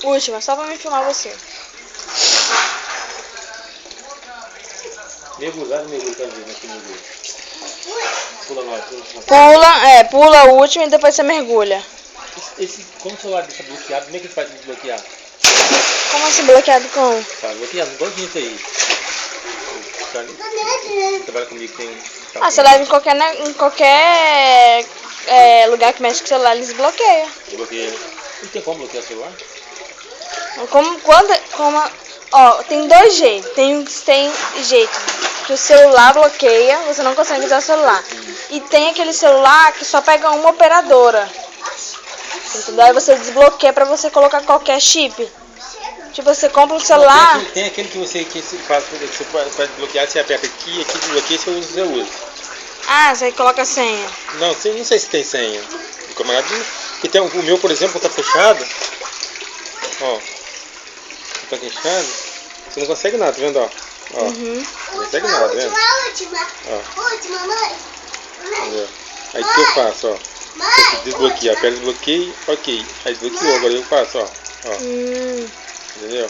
Última, só pra me filmar você. Mergulhar, Pula, Pula o último e depois você mergulha. Como o celular deixa bloqueado, como é que ele faz pra desbloquear? Como assim, bloqueado como? Tá bloqueado, igual isso aí. Trabalha comigo, tem... Você leva em qualquer lugar que mexe com o celular, eles bloqueiam. Bloqueia. Não tem como bloquear o celular? Tem dois jeitos. Tem jeito que o celular bloqueia, você não consegue usar o celular. E tem aquele celular que só pega uma operadora. Entendeu? Aí você desbloqueia pra você colocar qualquer chip. Tipo, você compra um celular... Tem aquele que você pode desbloquear, você aperta aqui desbloqueia, você usa. Ah, você coloca a senha. Não sei se tem senha. Porque o meu, por exemplo, tá fechado. Ó. Tá fechado. Você não consegue nada, tá vendo? Ó. Uhum. Não consegue nada, tá vendo? Última, mãe. Entendeu? Aí o que eu faço, ó? Tem que desbloquear. Aperta desbloqueio, ok. Aí desbloqueou, agora eu faço, ó. Entendeu?